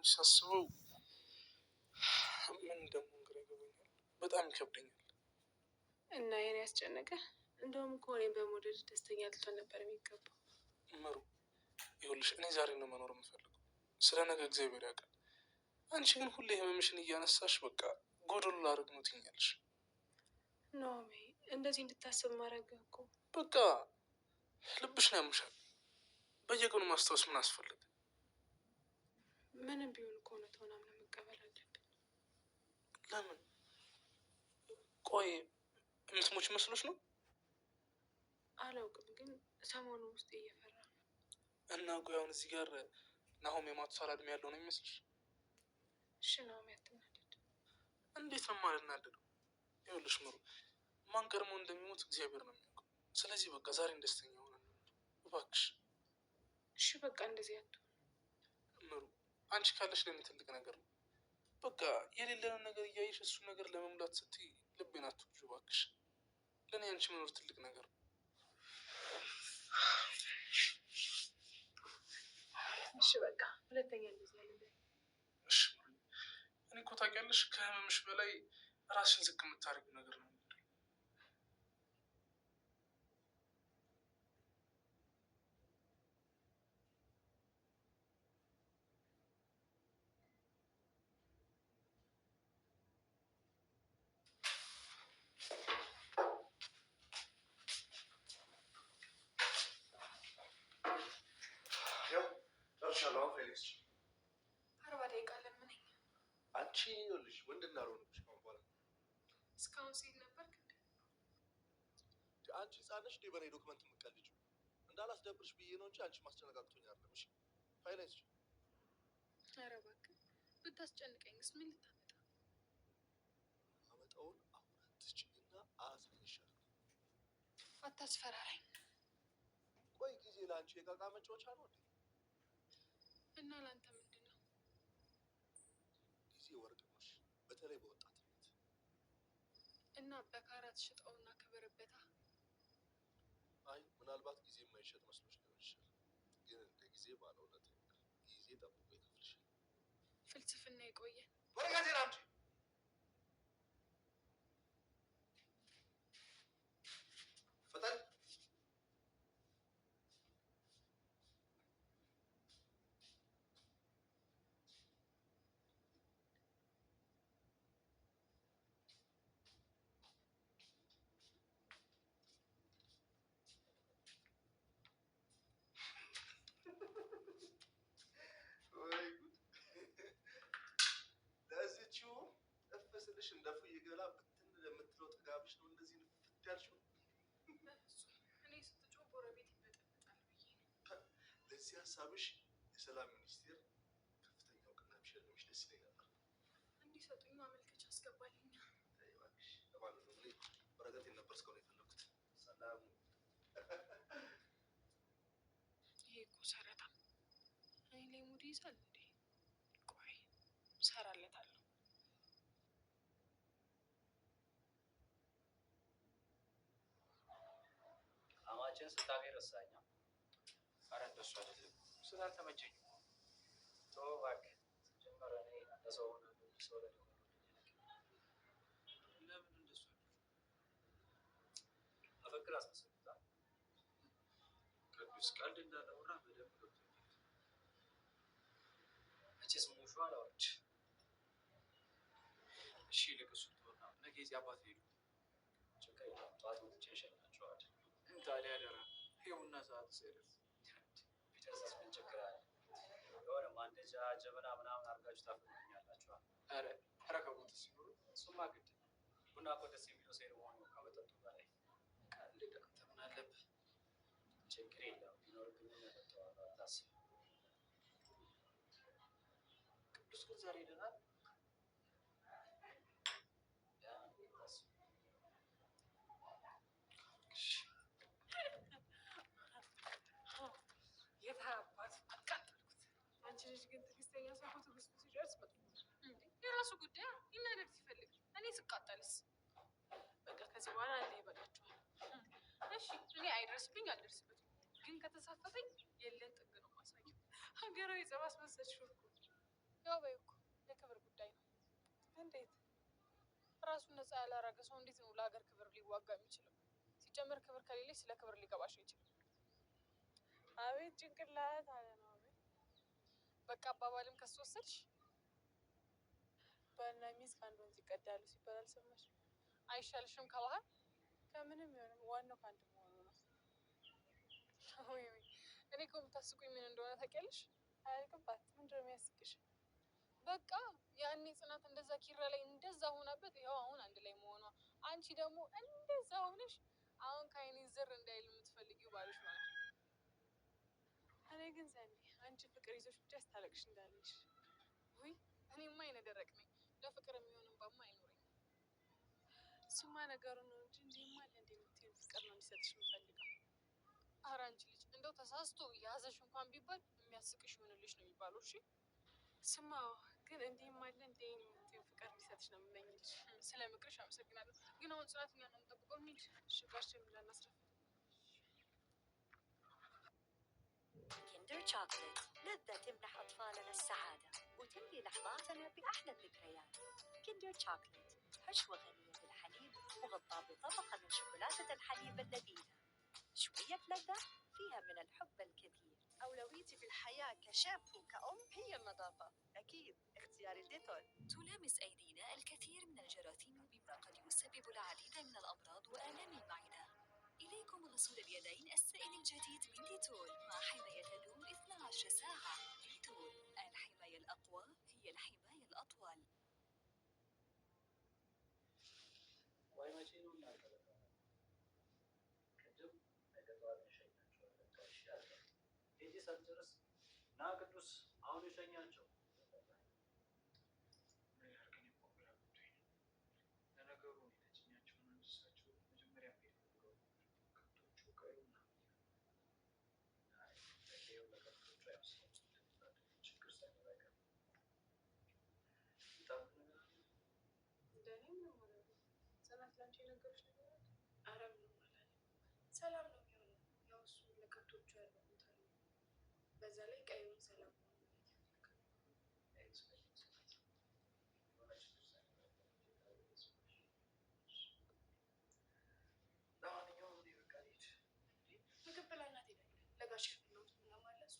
አንቺ ሳስበው ምን ደግሞ ግራ ይገባኛል፣ በጣም ይከብደኛል። እና የኔ ያስጨነቀ እንደውም እኮ እኔን በመውደድ ደስተኛ ልትሆን ነበር የሚገባው። ምሩ ይኸውልሽ፣ እኔ ዛሬ ነው መኖር የምፈልገው። ስለ ነገ እግዚአብሔር ያውቃል። አንቺ ግን ሁሌ ህመምሽን እያነሳሽ በቃ ጎዶሎ ላደርግ ነው ትይኛለሽ። ኖሜ እንደዚህ እንድታስብ ማድረግ እኮ በቃ ልብሽ ነው ያምሻል። በየቀኑ ማስታወስ ምን አስፈልግ? ምንም ቢሆን እኮ እውነታውን አምነን መቀበል አለብን። ለምን? ቆይ የምትሞች መስሎች ነው? አላውቅም፣ ግን ሰሞኑ ውስጥ እየፈራ ነው። እና ቆይ አሁን እዚህ ጋር ናሆም የማቱሳላ እድሜ ያለው ነው የሚመስልሽ? እሺ ናሆም ያትናደድ። እንዴት ነው የማልናደደው? ይኸውልሽ ምሩ፣ ማን ቀድሞ እንደሚሞት እግዚአብሔር ነው የሚያውቀው። ስለዚህ በቃ ዛሬን ደስተኛ ሆነን እባክሽ። እሺ በቃ እንደዚህ አትሁን ምሩ፣ አንቺ ካለሽ ለእኔ ትልቅ ነገር ነው። በቃ የሌለንን ነገር እያየሽ እሱን ነገር ለመሙላት ስትይ ልቤን አትውጪው እባክሽ። ለእኔ አንቺ መኖር ትልቅ ነገር ነው። እሺ በቃ ሁለተኛ እንደዚህ ያለ። እሺ ምሩ፣ እኔ እኮ ታውቂያለሽ ከህመምሽ በላይ ራስሽን ዝቅ የምታደርጊው ነገር ነው። ጨርሻለሁ። ፌሊክስ 40 ደቂቃ ለምነኝ። አንቺ ይኸውልሽ ወንድና ሮንብሽ በኋላ እስካሁን ሲል ነበር። አንቺ ህፃን ነሽ በኔ ዶክመንት የምትቀልጂው። እንዳላስደብርሽ ብዬ ነው እንጂ አንቺ ማስጨነቃቅቶኝ አይደለም። እሺ ፋይናንስ ኧረ እባክህ ብታስጨንቀኝስ ምን ልታመጣ? አመጣውን አሁን አትስጭኝና አሳይሻለሁ። አታስፈራራኝ። ቆይ ጊዜ ለአንቺ የቃቃ መጫወቻ ነው እንዴ? እና ለአንተ ምንድን ነው? ጊዜ ወርቅ ነሽ፣ በተለይ በወጣትነት። እና በካራት ሽጠውና ክብርበታ። አይ ምናልባት ጊዜ የማይሸጥ መስሎች ሊሆን ይችላል፣ ግን እንደ ጊዜ ባለውለት ጊዜ ጠብቆ ይከፍልሻል። ፍልስፍና የቆየ ወረጋዜና አምጪ። ፈጠን ለዚችው እንደ ፉይ ገላ ብትን ለምትለው ጥጋብሽ ነው እንደዚህ ንፍት ያልሽው። እኔ ስትጮህ ጎረቤት ይበጠበጣል ብዬ ነው። ለዚህ ሀሳብሽ የሰላም ሚኒስቴር ከፍተኛ እውቅና ቢሸልምሽ ደስ ይለኝ ነበር። እንዲሰጡኝ ማመልከቻ አስገባልኛ። እባክሽ ለማንኛውም እኔ ወረቀቴን ነበር እስካሁን የፈለኩት። ሰላም ይሄ እኮ ሰረታ እኔ ላይ ሙድ ይዛል እንዴ? ቆይ ሰራለታለሁ። አማችን ስታገኝ ረሳኛ። ኧረ እንደሱ አይደለም ስላልተመቸኝ ተው እባክህ። ጀመረ እኔ ለሰው ሆነ ሰው ላይ ለምን እንደሱ አፈክር አስመስልታ ቅዱስ ቀልድ እንዳላወራ በደንብ ገብቶኛል። መቼስ ሙሾ አላወራች። እሺ ልቅሱ ትሆና ነገ እዚህ አባት ሄዱ። ችግር የለም ጠዋት ወጥቼ እሸኛቸዋለሁ። ታዲያ አደራ ይኸውና ሰዓት ሳይደርስ ቢደርስ ምን ችግር አለ? የሆነ ማንደጃ ጀበና ምናምን አድርጋችሁ ታፈሉኛላችኋል። ኧረ ረከቦት ሲኖሩ እሱማ ግድ ነው። ቡና እኮ ደስ የሚለው ሴሬሞኒ ነው ከመጠጡ በላይ። ቀልድ አንተ ምን አለብህ? ችግር የለም ቢኖርብኝ መጠጠዋል። አታስብ። ቅዱስ ግን ዛሬ ይደናል። የታባት አቃጠልኩት። አንቺ ልጅ ግን ትዕግስተኛ ሰው ትዕግስቱ ሲደርስ የራሱ ጉዳይ ይናደድ ሲፈልግ፣ እኔ ስቃጠልስ በቃ ከዚህ በኋላ አንዴ ይበቃችኋል። እሺ እኔ አይደርስብኝ አልደርስበትም፣ ግን ከተሳፈተኝ የለን ጥግ ነው ማሳየው። ሀገራዊ ጸብ አስመሰልሽው እኮ። ያው ራሱን ነፃ ያላረገ ሰው እንዴት ነው ለሀገር ክብር ሊዋጋ የሚችለው? ሲጀመር ክብር ከሌለች ስለ ክብር ሊገባሽ አይችልም። አቤት ጭንቅላት አለ ነው። አቤት በቃ አባባልም ከሱ ወሰድሽ። ባልና ሚስት ከአንድ ወንዝ ይቀዳሉ ሲባል አልሰማሽ? አይሻልሽም ከባህል? ከምንም ይሆንም ዋናው ከአንድ መሆኑ ነው። ወይ እኔ እኮ የምታስቁኝ ምን እንደሆነ ታውቂያለሽ? አያልቅባት ምንድን ነው የሚያስቅሽ? በቃ ያኔ ጽናት እንደዛ ኪራ ላይ እንደዛ ሆናበት ይኸው አሁን አንድ ላይ መሆኗ፣ አንቺ ደግሞ እንደዛ ሆነሽ አሁን ከአይኔ ዝር እንዳይል የምትፈልጊው ባልሽ ማለት ነው። እኔ ግን ዘኔ አንቺ ፍቅር ይዞሽ ብቻ ስታለቅሽ እንዳለሽ። ውይ እኔማ አይነ ደረቅ ነኝ፣ ለፍቅር የሚሆን እንባማ አይኖረኝም። እሱማ ነገሩ ነው እንጂ እንዲህማ አለ እንደ የምትይው ፍቅር ነው እንዲሰጥሽ የምፈልገው። ኧረ አንቺ ልጅ እንደው ተሳስቶ ያዘሽ እንኳን ቢባል የሚያስቅሽ ይሆንልሽ ነው የሚባለው። እሺ ስማ ግን እንዲህም አለ እንደ የምትይው ፍቅር እንዲሰጥሽ ነው የምመኝልሽ። ስለ ምክርሽ አመሰግናለሁ። ግን አሁን ጽናት እኛ ነው የምንጠብቀው። እንሂድ ሽጋችን እንዳናስረፍ። كندر شوكولات لذة تمنح أطفالنا السعادة وتملي لحظاتنا بأحلى الذكريات. كندر شوكولات حشوة غنية بالحليب مغطاة بطبقة من شوكولاتة الحليب اللذيذة، شوية لذة فيها من الحب الكثير. أولويتي في الحياة كشاب وكأم هي النظافة، أكيد اختياري الديتول. تلامس أيدينا الكثير من الجراثيم مما قد يسبب العديد من الأمراض وآلام المعدة. إليكم غسول اليدين السائل الجديد من ديتول مع حماية اللون 12 ساعة. ديتول الحماية الأقوى هي الحماية الأطول. ና ቅዱስ አሁን የሸኛቸው ለነገሩ የተጭኛቸውን እንስሳቸው መጀመሪያ ከብቶቹ ቀዩና ችግር ሳይኖር አይቀርም። እንደኔ ምንም አላለም። ጽናት ላንቺ የነገሩሽ ነገር አለ? ኧረ ምንም አላለም። ሰላም ነው የሚሆነው። ያው እሱ ለከብቶቹ ያለው ቦታ ነው። በዛ ላይ ቀዩን ሰላም ነው። ለማንኛውም እኔ በቃ ልሂድ። ምግብ ብላ እናት ሄዳለች። ለጋሽ ነው ለማለት እሱ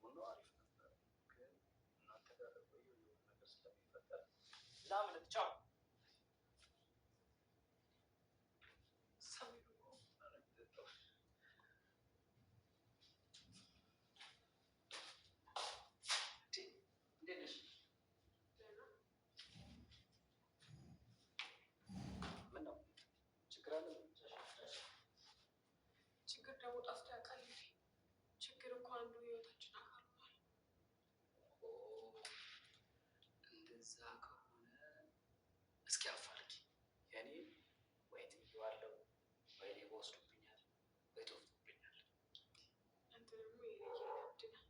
ቡና አሪፍ ነበር፣ ግን እናንተ ጋር ቆየሁ የሆነ ነገር ስለሚፈጠር ላምልጥ። ቻው። ምነው ችግር አለ? ችግር ደግሞ ጠፍቶ ያውቃል? ችግር እኮ አንዱ ህይወታችን አካል ሆኗል። እንደዛ ከሆነ እስኪ አፋልጊ። የኔ ወይ ትይዋለሁ ወይ ሌባ ወስዶብኛል ወይ ተወስዶብኛል። አንተ ደግሞ ይከብድናል።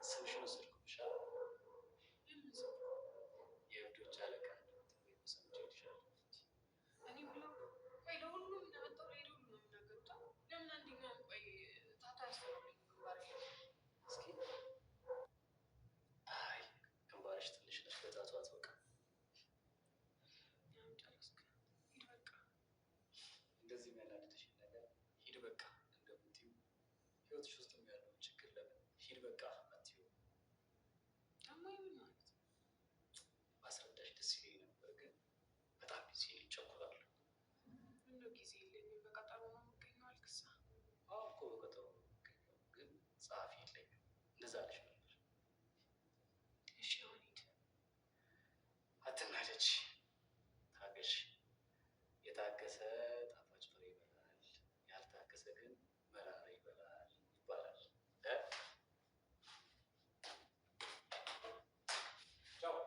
ስምሽን ወሰድኩብሽ። ለምን ሰው የእብዶች አለቃ እንደምትሆኝ ሰምቼ ይልሻል። እኔ ብለው ቆይ ለሁሉም እንደመጣው ላይ ሁሉ ነው የሚናገሩት። ለምን አንደኛውን ቆይ ታታ ያስተውልኝ ግንባር እስኪ አይ ግንባርሽ ትንሽ ነች፣ በጣቷ አትበቃ። ያም ጨረስክ? ሂድ በቃ። እንደዚህ የሚያናድድሽን ነገር ሂድ በቃ እንደምትይው ህይወትሽ ውስጥም ያለውን ችግር ለምን ሂድ በቃ አትይው? ደግሞ የምን ማለት ነው? ማስረዳሽ ደስ ይለኝ ነበር፣ ግን በጣም ቢዚ ነኝ፣ እቸኩላለሁ። ምነው ጊዜ የለኝም በቀጠሮ ነው የምገኘው አልክሳ? አዎ እኮ በቀጠሮ ነው የምገኘው፣ ግን ጸሐፊ የለኝም። እንደዛ አለሽ ነበር። እሺ አሁን ሂድ። አትናደጅ፣ ታገሽ። የታገሰ ጣፋጭ ፍሬ ይበላል፣ ያልታገሰ ግን መራራ ይበላል ይባላል። ቻው።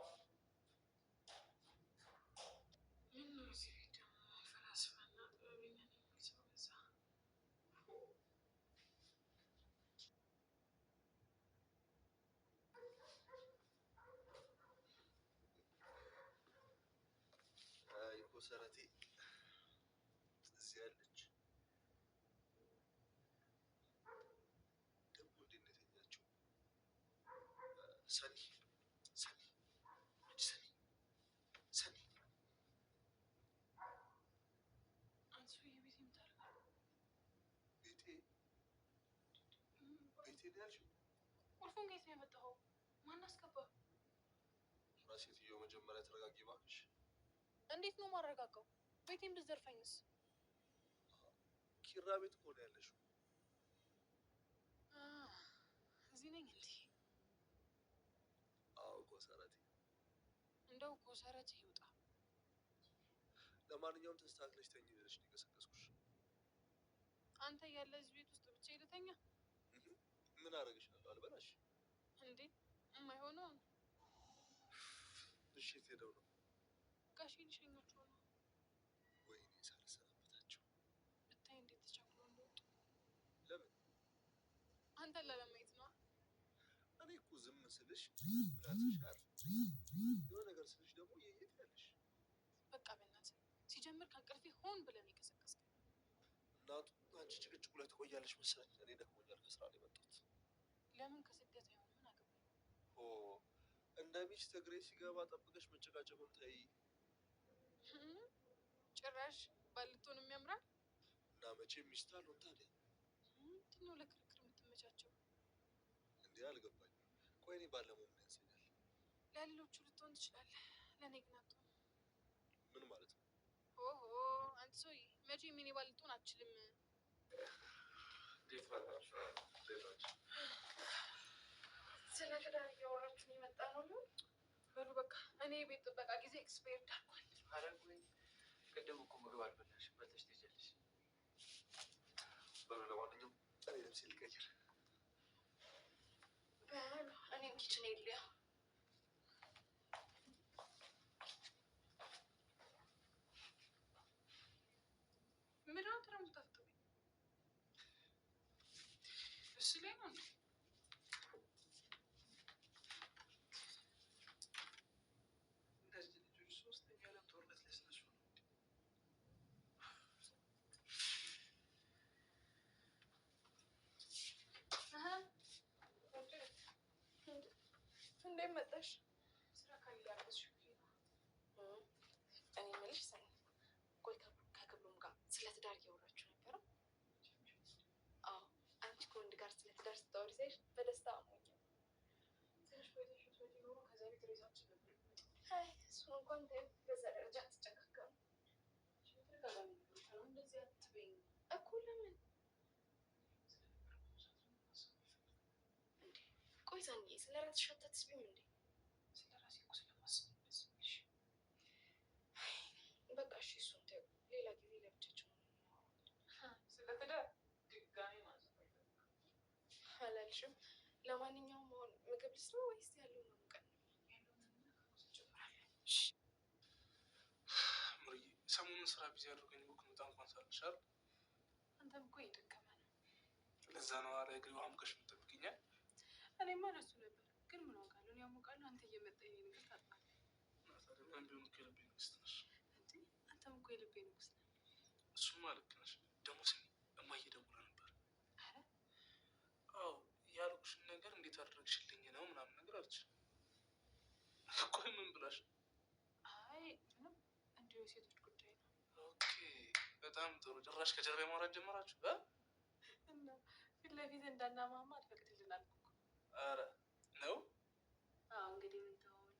ምነው እዚህ ቤት ደግሞ ፈላስፋና ጥበበኛ ነኝ የሚል ሰው በዛ? አይ ኮሰረቴ እዚህ ያለች ሰኒ ሰኒ ሰኒ ሰኒ አንተ ሰውዬ ቤት የምታደርገው ቤቴ ቤቴ ነው ያልሽው? ቁልፉን ከየት ነው ያመጣኸው? ማን አስገባህ? ኧረ ሴትዮ መጀመሪያ ተረጋጊ እባክሽ። እንዴት ነው ማረጋጋው? ቤቴን ብትዘርፈኝስ? ኪራ ቤት እኮ ነው ያለሽው። እዚህ ነኝ እንዴ? አዎ ኮሰረቴ። እንደው ኮሰረት ይውጣ። ለማንኛውም ተስተካክለሽ ተኝ ብለሽ ነው የቀሰቀስኩሽ። አንተ ያለ እዚህ ቤት ውስጥ ብቻ ይልተኛ? ምን አደረግሻለሁ? አልበላሽ እንዴ? የማይሆነው እሺ፣ የት ሄደው ነው? ጋሼ ሊሸኛቸው ነው። ወይኔ ሳልሰናበታቸው ብታይ እንዴት ተቻኩሎ እንደወጡ። ለምን? አንተን ላለማየት ነው። እኔ እኮ ዝም ስልሽ ምላስሽ የሆነ ነገር ስልሽ ደግሞ የት ያለሽ? በቃ በእናትህ ሲጀምር ከእንቅልፌ ሆን ብለን የቀሰቀስከኝ። እናቱ አንቺ ጭቅጭቁ ላይ ትቆያለሽ መሰለኝ። እኔ ደክሞኛል፣ ከስራ ነው የመጣሁት። ለምን ከስደት አይሆን? ምን አገባኝ? ኦ እንደ ሚስት እግሬ ሲገባ ጠብቀሽ መጨቃጨቁን ተይ። ጭራሽ ባልቶን የሚያምራል እና መቼም ሚስት አልሆን ታዲያ። ምንድን ነው ለክርክር የምትመቻቸው? እንዴ አልገባኝም። ቆይ እኔ ባለመሆን ምን ያንሰኛል? ለሌሎቹ ልትሆን ትችላለህ፣ ለእኔ ግን አትሆን። ምን ማለት ነው? ኦሆ አንተ ሰውዬ መቼም የኔ ባል ልትሆን አትችልም። እንዴት ናችሁ? ስለ ትዳር እያወራችሁ የመጣ ነው ሊሆን። በሉ በቃ እኔ የቤት ጥበቃ ጊዜ ኤክስፓየርድ አልኳል። ኧረ ቆይ ቅድም እኮ ምግብ አልበላሽም፣ በልተሽ ትሄጃለሽ። በሉ ለማንኛውም እኔ ልብሴ ልቀይር። በሉ እኔም ኪችን የለያ ምንድን ነው የምታፍጥብኝ? እሱ ላይ ነው እንዴ? እነዚህ ልጆች ሶስተኛ ዓለም ጦርነት ሊያስነሱ ነው። እንዴት መጣሽ? ስራ ካልጋበዝሽ እኔ የምልሽ ሰኒ፣ ቆይ ከክብሩም ጋር ስለ ትዳር እያወራችሁ ነበረ? አዎ፣ አንቺ ከወንድ ጋር ስለ ትዳር ስታወሪ ሳይሽ በደስታ አሞኛል። ትንሽ ቆይተሽ ብትመጪ ኖሮ ከዛ ቤት ሬሳችን ነበር። አይ እሱን እንኳን ተይው፣ በዛ ደረጃ አትጨካከሩ። ተደጋጋሚ ነገሮች አሉ፣ እንደዚህ አትበይኝ እኮ። ለምን? እንዴ ቆይ ሰኒዬ፣ ስለ ራስሽ አታስቢም እንዴ? ስለ ራሴ እኮ ስለማስብ ነው እንደዚህ የምልሽ። በቃ እሺ፣ እሱን ተይው፣ ሌላ ጊዜ ለብቻችን ስለ ትዳር ድጋሚ ማለት አላልሽም። ለማንኛውም አሁን ምግብ ልስራ ወይስ ያለው መሙቀን ነው? ምሩዬ ሰሞኑን ስራ ቢዚ አድርገኝ እኮ መጣ እንኳን ሳልሻል። አንተም እኮ እየደከመ ነው። ለዛ ነው አረ እግሬ ውሃ ሙቀሽ የምጠብቅኛል። እኔማ ለሱ ነበር፣ ግን ምን አውቃለሁ? እኔ አሞቃለሁ፣ አንተ እየመጣ የኔ ነገር ታጥባለህ። ማን ቢሆን እኮ የልቤ ንግስት ነሽ። እንዴ አንተም እኮ የልቤ ንጉስ ነህ። እሱማ ልክ ነሽ። ደግሞ ስሚ እማዬ ደውላ ነበር። አረ አዎ ያልኩሽን ነገር እንዴት አደረግሽልኝ ነው ምናምን ነገር አለች። ቆይ ምን ብላሽ? አይ ምንም፣ እንዲሁ የሴቶች ጉዳይ ነው። ኦኬ በጣም ጥሩ። ጭራሽ ከጀርባ ማውራት ጀመራችሁ? እና ፊት ለፊት እንዳናማማ አልፈቅድልን አልኩ እኮ። አረ ነው? አዎ እንግዲህ ምን ተሆነ።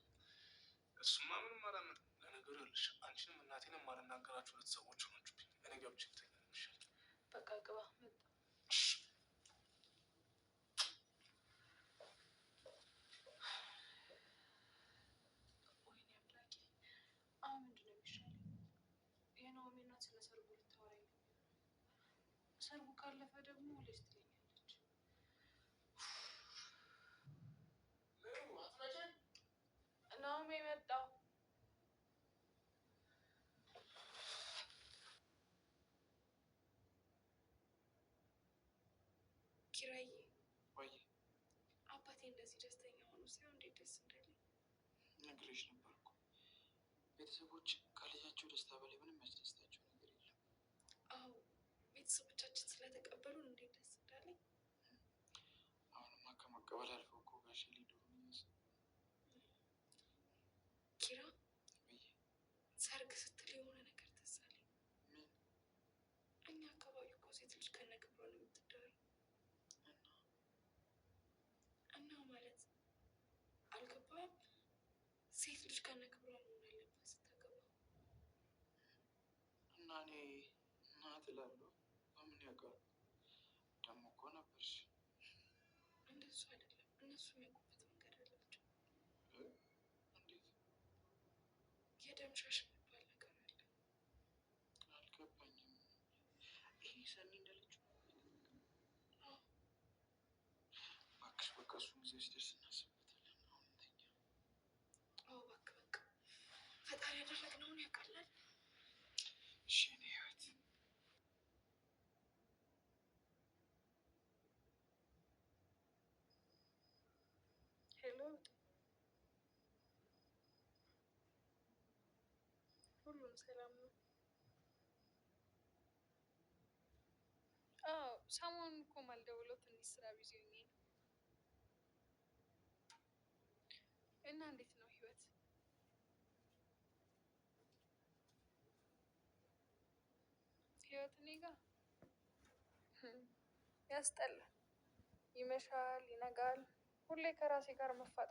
እሱማ ምንም አላመጣም። ለነገሩ ይኸውልሽ አንቺንም እናቴንም ማልናገራችሁ ሁለት ሰዎች ሆናችሁብኝ። እኔ ገብቼ ብተኛ ነው የሚሻለው። በቃ ግባ፣ መጣ። ወይኔ አምላኬ፣ አሁን ምንድን ነው የሚሻለው? የናኦሚ እናት ስለ ሰርጉ ልታወራኝ ነበር። ሰርጉ ካለፈ ደግሞ ልጅ ትለኛለች። ናኦሚ መጣ። ኪራዬ፣ ወይ አባቴ እንደዚህ ደስተኛ ሆኖ ሳይሆን እንዴት ደስ እንዳለኝ ነግሬሽ ነበር እኮ። ቤተሰቦች ከልጃቸው ደስታ በላይ ምንም ያስደስታቸው ነገር የለም። አዎ ቤተሰቦቻችን ስለተቀበሉን እንዴት ደስ እንዳለኝ። አሁንማ ከመቀበል አልፎ እኮ ጋሼ ሊድሩ ሴት ልጅ ከነ ክብሯ መሆን አለባት ስታገባ። እና እኔ እናት እላለሁ። በምን ያውቃል? ደግሞ እኮ ነበርሽ። እንደሱ አይደለም። እነሱ የሚያውቁበት መንገድ አላቸው። እንዴት? የደም ሻሽ የሚባል ነገር አለ። አልገባኝም። ይሄ ሰኒ እንዳለችው እባክሽ፣ በቃ እሱን ጊዜ ሲደርስ እናስብበታለን። አሁን እንተኛ። እባክህ በቃ ፈጣሪ ያደረግነውን ያውቃል። እሺ የእኔ ህይወት። ሄሎ፣ ሁሉም ሰላም ነው? አዎ፣ ሰሞኑን እኮ ማልደውለው ትንሽ ስራ ቢዚ ሆኜ ነው። እና እንዴት ነው ህይወት? ህይወት እኔ ጋ ያስጠላል። ይመሻል፣ ይነጋል። ሁሌ ከራሴ ጋር መፋጠጥ